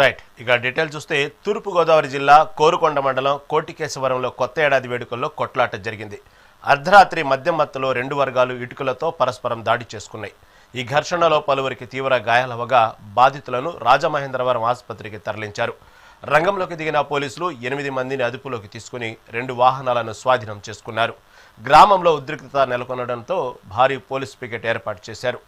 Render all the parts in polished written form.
Right ఇక detail చూస్తే తూర్పు గోదావరి జిల్లా కోరుకొండ మండలం కోటికేశవరంలో కొత్త ఏడాది వేడుకల్లో కొట్లాట జరిగింది. అర్ధరాత్రి మద్యం మత్తులో రెండు వర్గాలు ఇటుకలతో పరస్పరం దాడి చేసుకున్నాయి. ఈ ఘర్షణలో పలువురికి తీవ్ర గాయాలవగా బాధితులను రాజమహేంద్రవరం ఆసుపత్రికి తరలించారు. రంగంలోకి దిగిన పోలీసులు 8 మందిని అదుపులోకి తీసుకుని 2 వాహనాలను స్వాధీనం చేసుకున్నారు. గ్రామంలో ఉద్రిక్తత నెలకొనడంతో భారీ పోలీస్ పికెట్ ఏర్పాటు చేశారు.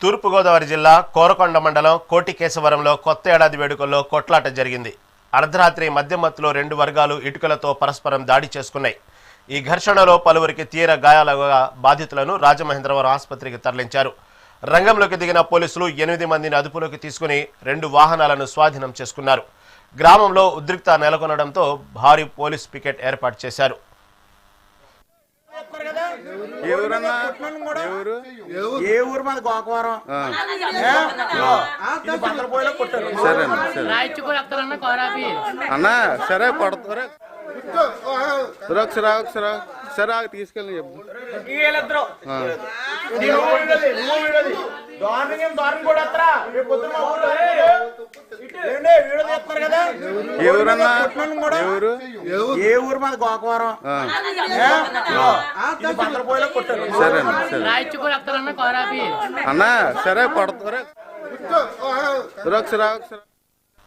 తూర్పుగోదావరి జిల్లా కోరుకొండ మండలం కోటికేశవరంలో కొత్త ఏడాది వేడుకల్లో కొట్లాట జరిగింది. అర్ధరాత్రి మద్యం మత్తులో 2 వర్గాలు ఇటుకలతో పరస్పరం దాడి చేసుకున్నాయి. ఈ ఘర్షణలో పలువురికి తీవ్ర గాయాలగా బాధితులను రాజమహేంద్రవరం ఆసుపత్రికి తరలించారు. రంగంలోకి దిగిన పోలీసులు 8 మందిని అదుపులోకి తీసుకుని 2 వాహనాలను స్వాధీనం చేసుకున్నారు. గ్రామంలో ఉద్రిక్తత నెలకొనడంతో భారీ పోలీస్ పికెట్ ఏర్పాటు చేశారు. అన్నా సరే కొడతారా సరే తీసుకెళ్ళి చెప్పు. ఏ ఊరు మాది గోకవరం. అన్నా సరే కొడతారా.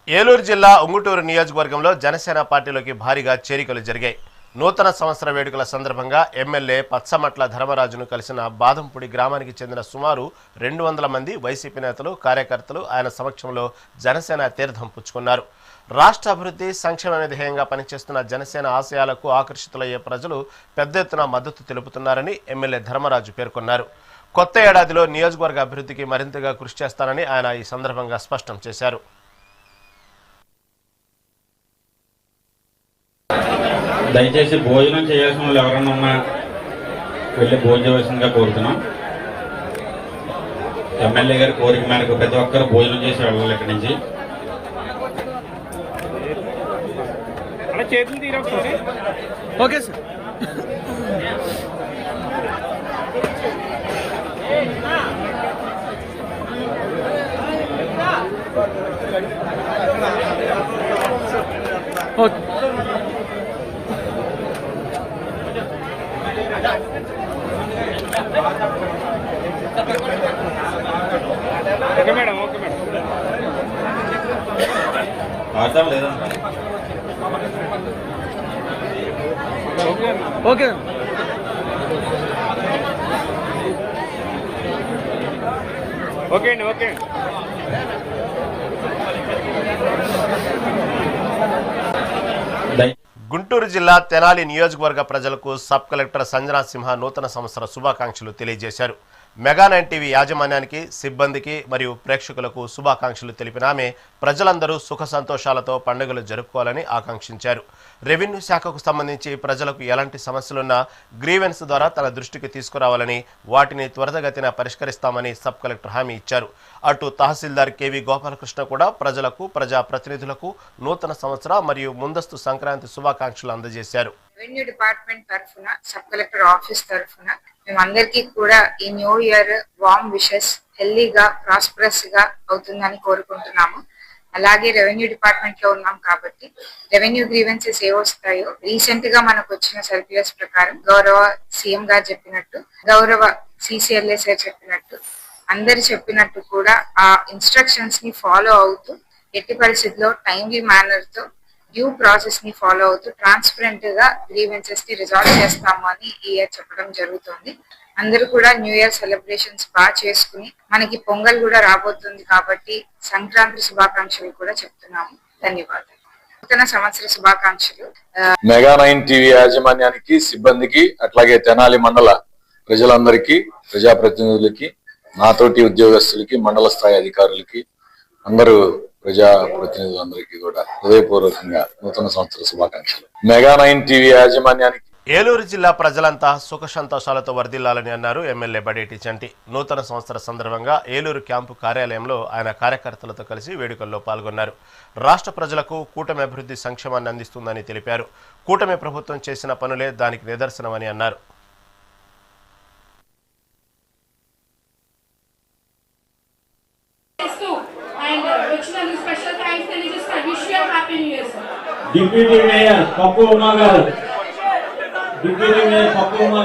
ఏలూరు జిల్లా ఉంగుటూరు నియోజకవర్గంలో జనసేన పార్టీలోకి భారీగా చేరికలు జరిగాయి. నూతన సంవత్సర వేడుకల సందర్భంగా ఎమ్మెల్యే పచ్చమట్ల ధర్మరాజును కలిసిన బాదంపుడి గ్రామానికి చెందిన సుమారు 200 మంది వైసీపీ నేతలు, కార్యకర్తలు ఆయన సమక్షంలో జనసేన తీర్థం పుచ్చుకున్నారు. రాష్ట్ర అభివృద్ధి, సంక్షేమ ధ్యేయంగా పనిచేస్తున్న జనసేన ఆశయాలకు ఆకర్షితులయ్యే ప్రజలు పెద్ద ఎత్తున మద్దతు తెలుపుతున్నారని ఎమ్మెల్యే ధర్మరాజు పేర్కొన్నారు. కొత్త ఏడాదిలో నియోజకవర్గ అభివృద్ధికి మరింతగా కృషి చేస్తానని ఆయన ఈ సందర్భంగా స్పష్టం చేశారు. దయచేసి భోజనం చేయాల్సిన వాళ్ళు ఎవరన్నా ఉన్నా వెళ్ళి భోజనం చేయవలసిందిగా కోరుతున్నాం. ఎమ్మెల్యే గారి కోరిక మేరకు ప్రతి ఒక్కరు భోజనం చేసి వెళ్ళాలి ఇక్కడి నుంచి. చేతులు తీరొకసారి. Okay sir. Okay madam. Okay madam. అర్థం లేదా? ఓకే ఓకే అండి. ఓకే గుంటూరు జిల్లా తెనాలి నియోజకవర్గ ప్రజలకు సబ్ కలెక్టర్ సంజనా సింహ నూతన సంవత్సర శుభాకాంక్షలు తెలియజేశారు. మెగా 9 టీవీ యాజమాన్యానికి, సిబ్బందికి మరియు ప్రేక్షకులకు శుభాకాంక్షలు తెలిపిన ఆమె ప్రజలందరూ సుఖ సంతోషాలతో పండుగలు జరుపుకోవాలని ఆకాంక్షించారు. రెవెన్యూ శాఖకు సంబంధించి ప్రజలకు ఎలాంటి సమస్యలున్నా గ్రీవెన్స్ ద్వారా తన దృష్టికి తీసుకురావాలని, వాటిని త్వరితగతిన పరిష్కరిస్తామని సబ్ కలెక్టర్ హామీ ఇచ్చారు. అటు తహసీల్దార్ కేవీ గోపాలకృష్ణ కూడా ప్రజలకు, ప్రజా ప్రతినిధులకు నూతన సంవత్సర మరియు ముందస్తు సంక్రాంతి శుభాకాంక్షలు అందజేశారు. రెవెన్యూ డిపార్ట్మెంట్ తరఫున, సబ్ కలెక్టర్ ఆఫీస్ తరఫున మేమందరికీ కూడా ఈ న్యూ ఇయర్ వార్మ్ విషెస్, హెల్దీగా, ప్రాస్పరస్ గా అవుతుందని కోరుకుంటున్నాము. అలాగే రెవెన్యూ డిపార్ట్మెంట్ లో ఉన్నాం కాబట్టి రెవెన్యూ గ్రీవెన్సెస్ ఏ వస్తాయో రీసెంట్ గా మనకు వచ్చిన సర్క్యులర్స్ ప్రకారం గౌరవ సీఎం గారు చెప్పినట్టు, గౌరవ సిసిఎల్ఏ సార్ చెప్పినట్టు, అందరు చెప్పినట్టు కూడా ఆ ఇన్స్ట్రక్షన్స్ ని ఫాలో అవుతూ ఎట్టి పరిస్థితుల్లో టైమ్లీ మేనర్ తో డ్యూ ప్రాసెస్ ని ఫాలో అవుతూ ట్రాన్స్పరెంట్ గా గ్రీవెన్సెస్ ని రిజాల్వ్ చేస్తాము అని ఈ ఇయర్ చెప్పడం జరుగుతుంది. అందరూ కూడా న్యూ ఇయర్ సెలబ్రేషన్స్ బాగా చేసుకుని, మనకి పొంగల్ కూడా రాబోతుంది కాబట్టి సంక్రాంతి శుభాకాంక్షలు కూడా చెప్తున్నాము. ధన్యవాదాలు. నూతన సంవత్సర శుభాకాంక్షలు. మెగా 9 టీవీ యాజమాన్యానికి, సిబ్బందికి, అట్లాగే తెనాలి మండల ప్రజలందరికీ, ప్రజాప్రతినిధులకి, నాతోటి ఉద్యోగస్తులకి, మండల స్థాయి అధికారులకి, అందరూ ప్రజాప్రతినిధులందరికీ కూడా హృదయపూర్వకంగా నూతన సంవత్సర శుభాకాంక్షలు. మెగా 9 టీవీ యాజమాన్యానికి ఏలూరు జిల్లా ప్రజలంతా సుఖ సంతోషాలతో వర్ధిల్లాలని అన్నారు ఎమ్మెల్యే బడేటి చంటి. నూతన సంవత్సర సందర్భంగా ఏలూరు క్యాంపు కార్యాలయంలో ఆయన కార్యకర్తలతో కలిసి వేడుకల్లో పాల్గొన్నారు. రాష్ట్ర ప్రజలకు కూటమి అభివృద్ధి సంక్షేమాన్ని అందిస్తుందని తెలిపారు. కూటమి ప్రభుత్వం చేసిన పనులే దానికి నిదర్శనమని అన్నారు. డిప్యూటీ మేయర్ పప్పు ఉమా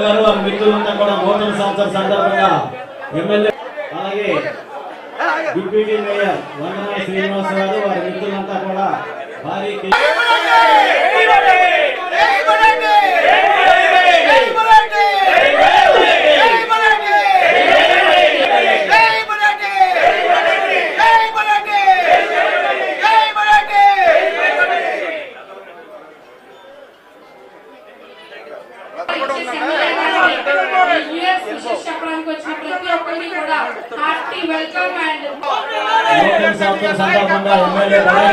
గారు వారి మిత్రులంతా కూడా నూతన సంవత్సర సందర్భంగా ఎమ్మెల్యే, అలాగే డిప్యూటీ మేయర్ వందనా శ్రీనివాస గారు వారి మిత్రులంతా కూడా భారీ సందర్భంగా ఎమ్మెల్యే బడేటి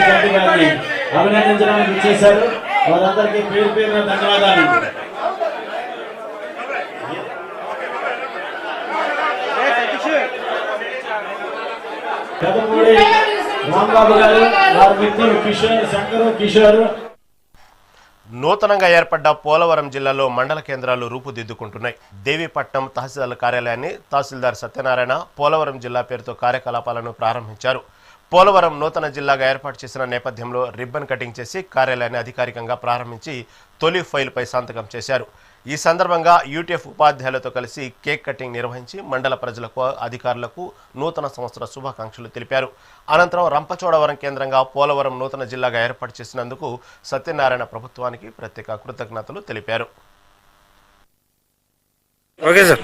చంటి గారిని అభినందించడానికి ఇచ్చేశారు. వారందరికీ పేరు పేరున ధన్యవాదాలు. పెదపూడి రాంబాబు గారు వారి మిత్రులు కిషోర్. నూతనంగా ఏర్పడ్డ పోలవరం జిల్లాలో మండల కేంద్రాలు రూపుదిద్దుకుంటున్నాయి. దేవీపట్నం తహసీల్దార్ కార్యాలయాన్ని తహసీల్దార్ సత్యనారాయణ పోలవరం జిల్లా పేరుతో కార్యకలాపాలను ప్రారంభించారు. పోలవరం నూతన జిల్లాగా ఏర్పాటు చేసిన నేపథ్యంలో రిబ్బన్ కటింగ్ చేసి కార్యాలయాన్ని అధికారికంగా ప్రారంభించి తొలి ఫైల్పై సంతకం చేశారు. ఈ సందర్భంగా యూటీఎఫ్ ఉపాధ్యాయులతో కలిసి కేక్ కటింగ్ నిర్వహించి మండల ప్రజలకు, అధికారులకు నూతన సంవత్సర శుభాకాంక్షలు తెలిపారు. అనంతరం రంపచోడవరం కేంద్రంగా పోలవరం నూతన జిల్లాగా ఏర్పాటు చేసినందుకు సత్యనారాయణ ప్రభుత్వానికి ప్రత్యేక కృతజ్ఞతలు తెలిపారు. Okay sir.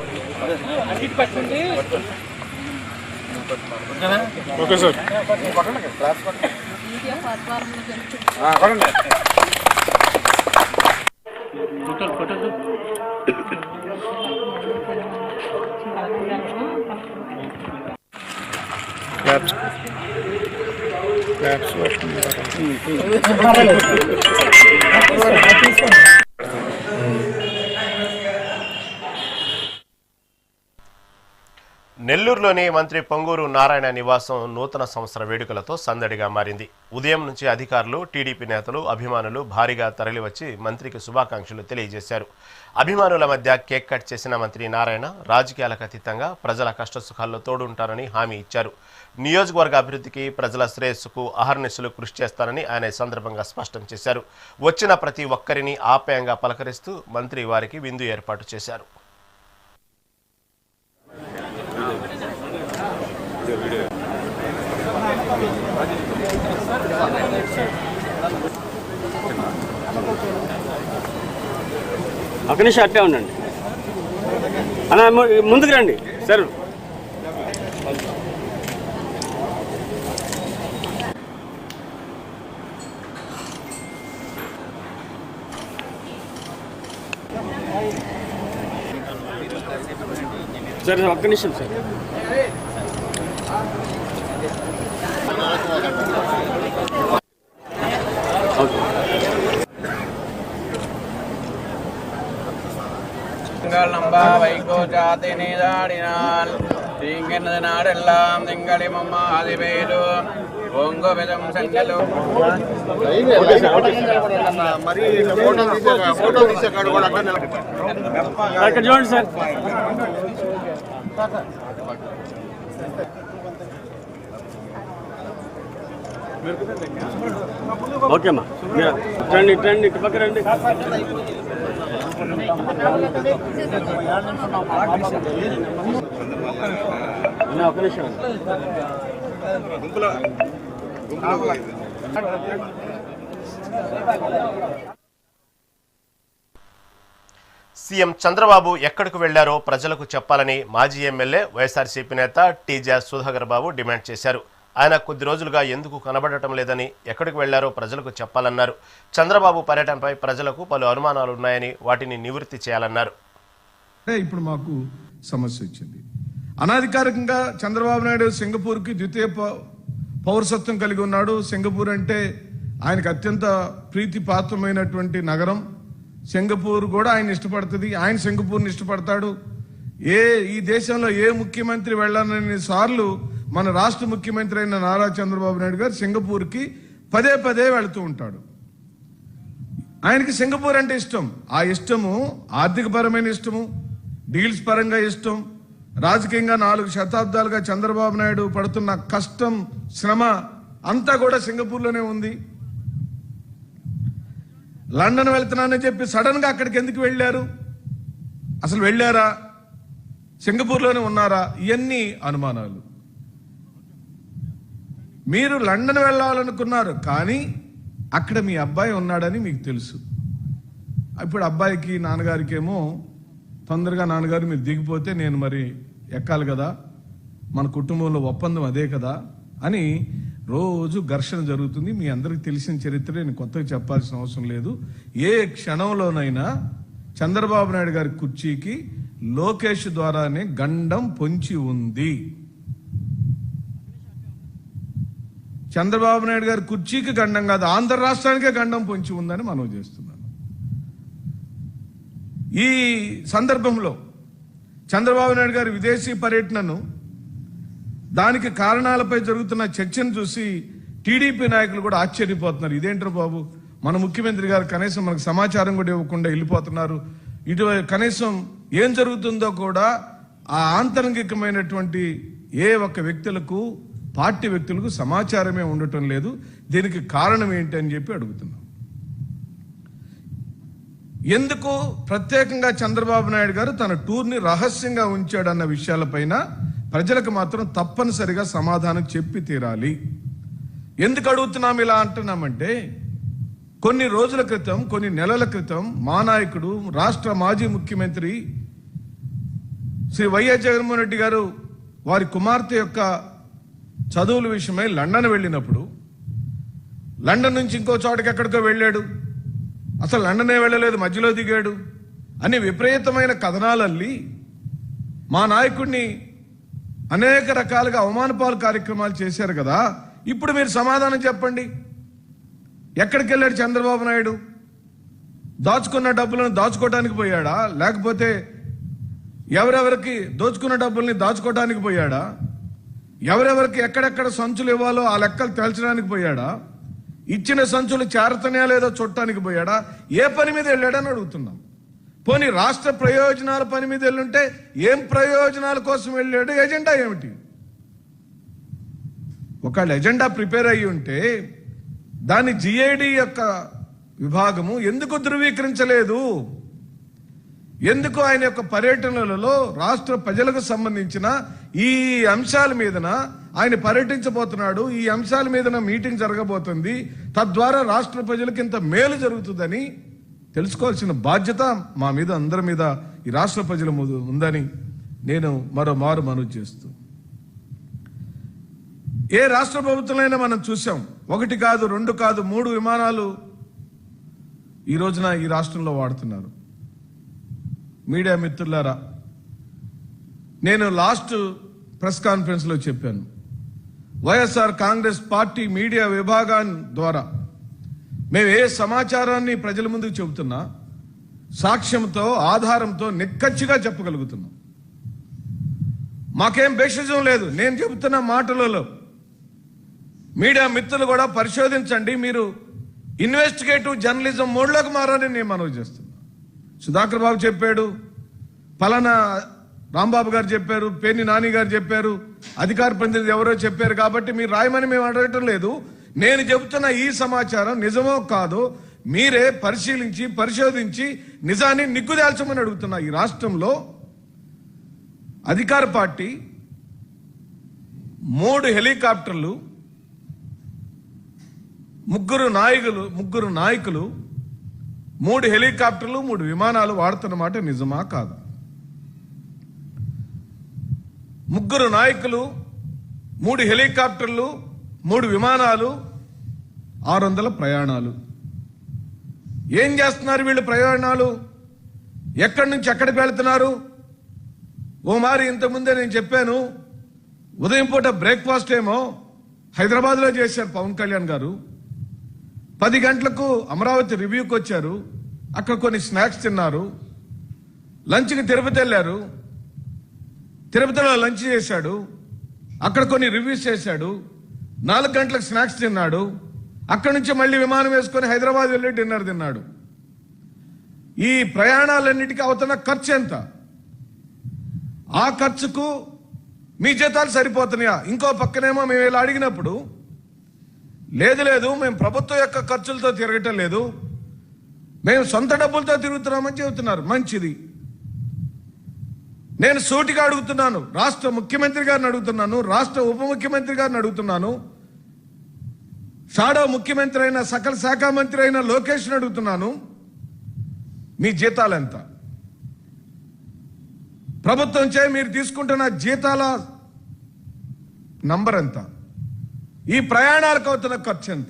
Okay sir. నెల్లూరులోని మంత్రి పొంగూరు నారాయణ నివాసం నూతన సంవత్సర వేడుకలతో సందడిగా మారింది. ఉదయం నుంచి అధికారులు, టీడీపీ నేతలు, అభిమానులు భారీగా తరలివచ్చి మంత్రికి శుభాకాంక్షలు తెలియజేశారు. అభిమానుల మధ్య కేక్ కట్ చేసిన మంత్రి నారాయణ రాజకీయాలకు అతీతంగా ప్రజల కష్టసుఖాల్లో తోడుంటారని హామీ ఇచ్చారు. నియోజకవర్గ అభివృద్ధికి, ప్రజల శ్రేయస్సుకు అహర్నిశలు కృషి చేస్తారని ఆయన సందర్భంగా స్పష్టం చేశారు. వచ్చిన ప్రతి ఒక్కరిని ఆప్యాయంగా పలకరిస్తూ మంత్రి వారికి విందు ఏర్పాటు చేశారు. ఒక నిమిషం అట్టే ఉండండి అన్న, ముందుకు రండి సార్. సార్ ఒక్క నిమిషం సార్. வைகோ ஜாதி நீதாடினால் தீங்கினது நாடெல்லாம் திங்களி மம்மா அதிவேலு பொங்கு விதம் செங்கலு చూడండి సార్. ఓకే అమ్మా, రండి రండి, ఇటు పక్క రండి. ఒక నిమిషం. సీఎం చంద్రబాబు ఎక్కడికి వెళ్లారో ప్రజలకు చెప్పాలని మాజీ ఎమ్మెల్యే వైఎస్ఆర్సీపీ నేత టీజా సుధాకర్ బాబు డిమాండ్ చేశారు. ఆయన కొద్ది రోజులుగా ఎందుకు కనబడటం లేదని, ఎక్కడికి వెళ్లారో ప్రజలకు చెప్పాలన్నారు. చంద్రబాబు పర్యటనపై ప్రజలకు పలు అనుమానాలు ఉన్నాయని వాటిని నివృత్తి చేయాలన్నారు. ఇప్పుడు మాకు సమస్య వచ్చింది. అనాధికారికంగా చంద్రబాబు నాయుడు సింగపూర్కి ద్వితీయ పౌరసత్వం కలిగి ఉన్నాడు. సింగపూర్ అంటే ఆయనకు అత్యంత ప్రీతిపాత్రమైనటువంటి నగరం. సింగపూర్ కూడా ఆయన ఇష్టపడుతుంది, ఆయన సింగపూర్ని ఇష్టపడతాడు. ఈ దేశంలో ఏ ముఖ్యమంత్రి వెళ్ళాలని సార్లు మన రాష్ట్ర ముఖ్యమంత్రి అయిన నారా చంద్రబాబు నాయుడు గారు సింగపూర్కి పదే పదే వెళుతూ ఉంటాడు. ఆయనకి సింగపూర్ అంటే ఇష్టం. ఆ ఇష్టము ఆర్థిక పరమైన ఇష్టము, డీల్స్ పరంగా ఇష్టం, రాజకీయంగా 4 శతాబ్దాలుగా చంద్రబాబు నాయుడు పడుతున్న కష్టం, శ్రమ అంతా కూడా సింగపూర్లోనే ఉంది. లండన్ వెళ్తున్నానని చెప్పి సడన్ గా అక్కడికి ఎందుకు వెళ్ళారు? అసలు వెళ్ళారా? సింగపూర్లోనే ఉన్నారా? ఇవన్నీ అనుమానాలు. మీరు లండన్ వెళ్ళాలనుకున్నారు, కానీ అక్కడ మీ అబ్బాయి ఉన్నాడని మీకు తెలుసు. ఇప్పుడు అబ్బాయికి నాన్నగారికి ఏమో తొందరగా నాన్నగారు మీరు దిగిపోతే నేను మరి ఎక్కాలి కదా, మన కుటుంబంలో ఒప్పందం అదే కదా అని రోజు ఘర్షణ జరుగుతుంది. మీ అందరికి తెలిసిన చరిత్ర, నేను కొత్తగా చెప్పాల్సిన అవసరం లేదు. ఏ క్షణంలోనైనా చంద్రబాబు నాయుడు గారి కుర్చీకి లోకేష్ ద్వారానే గండం పొంచి ఉంది. చంద్రబాబు నాయుడు గారి కుర్చీకి గండం కాదు, ఆంధ్ర రాష్ట్రానికే గండం పొంచి ఉందని మనం చేస్తున్నాను. ఈ సందర్భంలో చంద్రబాబు నాయుడు గారి విదేశీ పర్యటనను, దానికి కారణాలపై జరుగుతున్న చర్చను చూసి టీడీపీ నాయకులు కూడా ఆశ్చర్యపోతున్నారు. ఇదేంటారు బాబు, మన ముఖ్యమంత్రి గారు కనీసం మనకు సమాచారం కూడా ఇవ్వకుండా వెళ్ళిపోతున్నారు. ఇటు కనీసం ఏం జరుగుతుందో కూడా ఆ ఆంతరంగికమైనటువంటి ఏ ఒక్క వ్యక్తులకు, పార్టీ వ్యక్తులకు సమాచారమే ఉండటం లేదు. దీనికి కారణం ఏంటి అని చెప్పి అడుగుతున్నాం. ఎందుకు ప్రత్యేకంగా చంద్రబాబు నాయుడు గారు తన టూర్ని రహస్యంగా ఉంచాడన్న విషయాలపైన ప్రజలకు మాత్రం తప్పనిసరిగా సమాధానం చెప్పి తీరాలి. ఎందుకు అడుగుతున్నాం ఇలా అంటున్నామంటే, కొన్ని రోజుల క్రితం, కొన్ని నెలల క్రితం మా నాయకుడు, రాష్ట్ర మాజీ ముఖ్యమంత్రి శ్రీ వైఎస్ జగన్మోహన్ రెడ్డి గారు వారి కుమార్తె యొక్క చదువుల విషయమై లండన్ వెళ్ళినప్పుడు, లండన్ నుంచి ఇంకో చోటకి ఎక్కడికో వెళ్ళాడు, అసలు లండనే వెళ్ళలేదు, మధ్యలో దిగాడు అని విపరీతమైన కథనాలల్లి మా నాయకుడిని అనేక రకాలుగా అవమానపాలు కార్యక్రమాలు చేశారు కదా. ఇప్పుడు మీరు సమాధానం చెప్పండి. ఎక్కడికి వెళ్ళాడు చంద్రబాబు నాయుడు? దాచుకున్న డబ్బులను దాచుకోవడానికి పోయాడా, లేకపోతే ఎవరెవరికి దోచుకున్న డబ్బుల్ని దాచుకోవడానికి పోయాడా, ఎవరెవరికి ఎక్కడెక్కడ సంచులు ఇవ్వాలో ఆ లెక్కలు తేల్చడానికి పోయాడా, ఇచ్చిన సంచులు చేరతనే లేదో చూడటానికి పోయాడా, ఏ పని మీద వెళ్ళాడని అడుగుతున్నాం. పోనీ రాష్ట్ర ప్రయోజనాల పని మీద వెళ్ళుంటే ఏం ప్రయోజనాల కోసం వెళ్ళాడు, ఎజెండా ఏమిటి? ఒకవేళ ఎజెండా ప్రిపేర్ అయ్యి ఉంటే దాన్ని జిఐడి యొక్క విభాగము ఎందుకు ధృవీకరించలేదు? ఎందుకు ఆయన యొక్క పర్యటనలలో రాష్ట్ర ప్రజలకు సంబంధించిన ఈ అంశాల మీదన ఆయన పర్యటించబోతున్నాడు, ఈ అంశాల మీదన మీటింగ్ జరగబోతుంది, తద్వారా రాష్ట్ర ప్రజలకు ఇంత మేలు జరుగుతుందని తెలుసుకోవాల్సిన బాధ్యత మా మీద, అందరి మీద, ఈ రాష్ట్ర ప్రజల మీద ఉందని నేను మరోమారు మనవి చేస్తూ, ఏ రాష్ట్ర ప్రభుత్వంలో మనం చూసాం, 1 కాదు 2 కాదు 3 విమానాలు ఈ రోజున ఈ రాష్ట్రంలో వాడుతున్నారు. మీడియా మిత్రులారా, నేను లాస్ట్ ప్రెస్ కాన్ఫరెన్స్ లో చెప్పాను, వైఎస్ఆర్ కాంగ్రెస్ పార్టీ మీడియా విభాగం ద్వారా మేము ఏ సమాచారాన్ని ప్రజల ముందుకు చెబుతున్నా సాక్ష్యంతో, ఆధారంతో నిక్కచ్చిగా చెప్పగలుగుతున్నాం. మాకేం భేషజం లేదు. నేను చెబుతున్న మాటలలో మీడియా మిత్రులు కూడా పరిశోధించండి. మీరు ఇన్వెస్టిగేటివ్ జర్నలిజం మోడ్లోకి మారని నేను మనవి చేస్తున్నా. సుధాకర్ బాబు చెప్పాడు, పలానా రాంబాబు గారు చెప్పారు, పేర్ని నాని గారు చెప్పారు, అధికార ప్రతినిధి ఎవరో చెప్పారు కాబట్టి మీరు రాయమని మేము అడగటం లేదు. నేను చెబుతున్న ఈ సమాచారం నిజమో కాదో మీరే పరిశీలించి పరిశోధించి నిజాన్ని నిగ్గుదేల్చమని అడుగుతున్నా. ఈ రాష్ట్రంలో అధికార పార్టీ 3 హెలికాప్టర్లు, 3 నాయకులు 3 హెలికాప్టర్లు 3 విమానాలు వాడుతున్నమాట నిజమా కాదు? 3 నాయకులు, 3 హెలికాప్టర్లు, 3 విమానాలు, 600 ప్రయాణాలు. ఏం చేస్తున్నారు వీళ్ళు? ప్రయాణాలు ఎక్కడి నుంచి ఎక్కడికి వెళ్తున్నారు? ఓ మారి ఇంతకుముందే నేను చెప్పాను, ఉదయం పూట బ్రేక్ఫాస్ట్ ఏమో హైదరాబాద్లో చేశారు పవన్ కళ్యాణ్ గారు, 10 గంటలకు అమరావతి రివ్యూకి వచ్చారు, అక్కడ కొన్ని స్నాక్స్ తిన్నారు. లంచ్కి తిరుపతి వెళ్ళారు. తిరుపతిలో లంచ్ చేశాడు. అక్కడ కొన్ని రివ్యూస్ చేశాడు. 4 గంటలకు స్నాక్స్ తిన్నాడు. అక్కడి నుంచి మళ్ళీ విమానం వేసుకొని హైదరాబాద్ వెళ్ళి డిన్నర్ తిన్నాడు. ఈ ప్రయాణాలన్నిటికీ అవుతున్న ఖర్చు ఎంత? ఆ ఖర్చుకు మీ జీతాలు సరిపోతున్నాయా? ఇంకో పక్కనేమో మేము ఇలా అడిగినప్పుడు లేదు మేము ప్రభుత్వం యొక్క ఖర్చులతో తిరగటం లేదు, మేము సొంత డబ్బులతో తిరుగుతున్నామని చెబుతున్నారు. మంచిది. నేను సూటిగా అడుగుతున్నాను, రాష్ట్ర ముఖ్యమంత్రి గారిని అడుగుతున్నాను, రాష్ట్ర ఉప ముఖ్యమంత్రి గారిని అడుగుతున్నాను, షాడో ముఖ్యమంత్రి అయిన సకల శాఖ మంత్రి అయిన లోకేష్ని అడుగుతున్నాను, మీ జీతాలు ఎంత? ప్రభుత్వం చే మీరు తీసుకుంటున్న జీతాల నంబర్ ఎంత? ఈ ప్రయాణాలకు అవుతున్న ఖర్చు ఎంత?